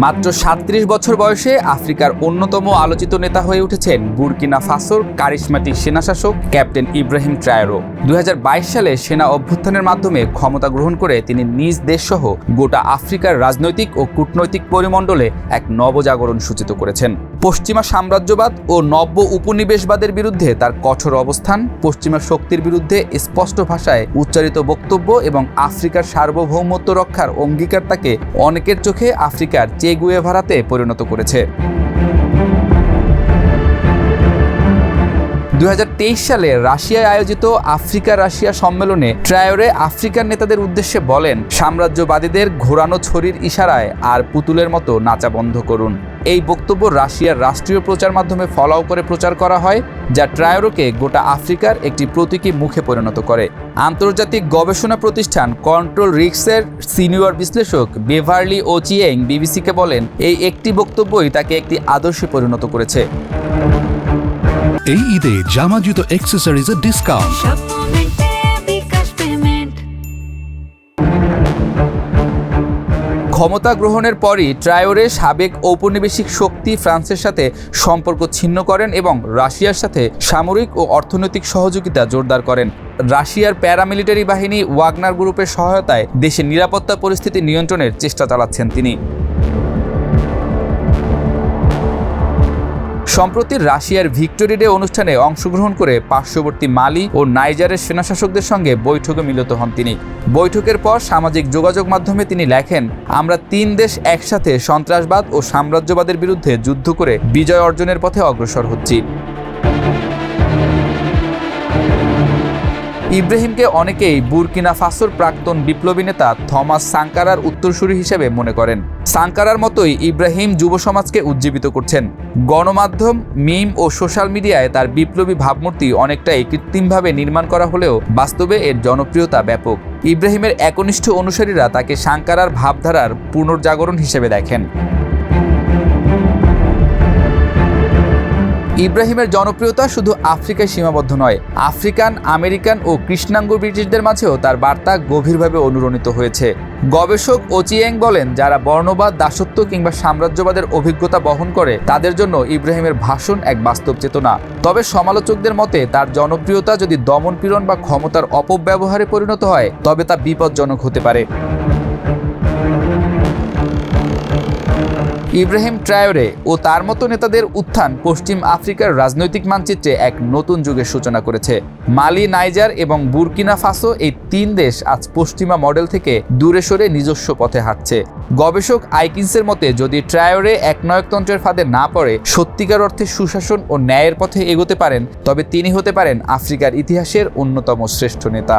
মাত্র ৩৭ বছর বয়সে আফ্রিকার অন্যতম আলোচিত নেতা হয়ে উঠেছেন বুরকিনা ফাসোর কারিশমাটিক সেনাশাসক ক্যাপ্টেন ইব্রাহিম ট্রায়োরে। ২০২২ সালে সেনা অভ্যুত্থানের মাধ্যমে ক্ষমতা গ্রহণ করে তিনি নিজ দেশসহ গোটা আফ্রিকার রাজনৈতিক ও কূটনৈতিক পরিমণ্ডলে এক নবজাগরণ সূচিত করেছেন। পশ্চিমা সাম্রাজ্যবাদ ও নব্য উপনিবেশবাদের বিরুদ্ধে তার কঠোর অবস্থান, পশ্চিমা শক্তির বিরুদ্ধে স্পষ্ট ভাষায় উচ্চারিত বক্তব্য এবং আফ্রিকার সার্বভৌমত্ব রক্ষার অঙ্গীকার তাকে অনেকের চোখে আফ্রিকার চে গুয়েভারাতে পরিণত করেছে। ২০২৩ সালে রাশিয়ায় আয়োজিত আফ্রিকা রাশিয়া সম্মেলনে ট্রায়োরে আফ্রিকার নেতাদের উদ্দেশ্যে বলেন, সাম্রাজ্যবাদীদের ঘোরানো ছড়ির ইশারায় আর পুতুলের মতো নাচা বন্ধ করুন। এই বক্তব্য রাশিয়ার রাষ্ট্রীয় প্রচার মাধ্যমে ফলাও করে প্রচার করা হয়, যা ট্রায়োরেকে গোটা আফ্রিকার একটি প্রতীকী মুখে পরিণত করে। আন্তর্জাতিক গবেষণা প্রতিষ্ঠান কন্ট্রোল রিস্কের সিনিয়র বিশ্লেষক বেভারলি ওচিয়েং বিবিসিকে বলেন, এই একটি বক্তব্যই তাকে একটি আদর্শে পরিণত করেছে। এই ঈদে জামা জুতো অ্যাক্সেসরিজের ডিসকাউন্ট। ক্ষমতা গ্রহণের পরই ট্রায়োরে সাবেক ঔপনিবেশিক শক্তি ফ্রান্সের সাথে সম্পর্ক ছিন্ন করেন এবং রাশিয়ার সাথে সামরিক ও অর্থনৈতিক সহযোগিতা জোরদার করেন। রাশিয়ার প্যারামিলিটারি বাহিনী ওয়াগনার গ্রুপের সহায়তায় দেশের নিরাপত্তা পরিস্থিতি নিয়ন্ত্রণের চেষ্টা চালাচ্ছেন তিনি। সম্প্রতি রাশিয়ার ভিক্টোরি ডে অনুষ্ঠানে অংশগ্রহণ করে পার্শ্ববর্তী মালি ও নাইজারের সেনাশাসকদের সঙ্গে বৈঠকে মিলিত হন তিনি। বৈঠকের পর সামাজিক যোগাযোগ মাধ্যমে তিনি লেখেন, আমরা ৩ দেশ একসাথে সন্ত্রাসবাদ ও সাম্রাজ্যবাদের বিরুদ্ধে যুদ্ধ করে বিজয় অর্জনের পথে অগ্রসর হচ্ছি। ইব্রাহিমকে অনেকেই বুরকিনা ফাসোর প্রাক্তন বিপ্লবী নেতা থমাস সাঙ্কারার উত্তরসূরি হিসেবে মনে করেন। সাঙ্কারার মতোই ইব্রাহিম যুব সমাজকে উজ্জীবিত করছেন। গণমাধ্যম, মিম ও সোশ্যাল মিডিয়ায় তার বিপ্লবী ভাবমূর্তি অনেকটাই কৃত্রিমভাবে নির্মাণ করা হলেও বাস্তবে এর জনপ্রিয়তা ব্যাপক। ইব্রাহিমের একনিষ্ঠ অনুসারীরা তাকে সাঙ্কারার ভাবধারার পুনর্জাগরণ হিসেবে দেখেন। ইব্রাহিমের জনপ্রিয়তা শুধু আফ্রিকায় সীমাবদ্ধ নয়, আফ্রিকান, আমেরিকান ও কৃষ্ণাঙ্গ ব্রিটিশদের মাঝেও তার বার্তা গভীরভাবে অনুরণিত হয়েছে। গবেষক ওচিয়েং বলেন, যারা বর্ণবাদ, দাসত্ব কিংবা সাম্রাজ্যবাদের অভিজ্ঞতা বহন করে তাদের জন্য ইব্রাহিমের ভাষণ এক বাস্তব চেতনা। তবে সমালোচকদের মতে তার জনপ্রিয়তা যদি দমনপীড়ন বা ক্ষমতার অপব্যবহারে পরিণত হয় তবে তা বিপজ্জনক হতে পারে। ইব্রাহিম ট্রায়োরে ও তার মতো নেতাদের উত্থান পশ্চিম আফ্রিকার রাজনৈতিক মানচিত্রে এক নতুন যুগের সূচনা করেছে। মালি, নাইজার এবং বুরকিনা ফাসো, এই ৩ দেশ আজ পশ্চিমা মডেল থেকে দূরে সরে নিজস্ব পথে হাঁটছে। গবেষক আইকিন্সের মতে যদি ট্রায়োরে একনায়কতন্ত্রের ফাঁদে না পড়ে সত্যিকার অর্থে সুশাসন ও ন্যায়ের পথে এগোতে পারেন তবে তিনি হতে পারেন আফ্রিকার ইতিহাসের অন্যতম শ্রেষ্ঠ নেতা।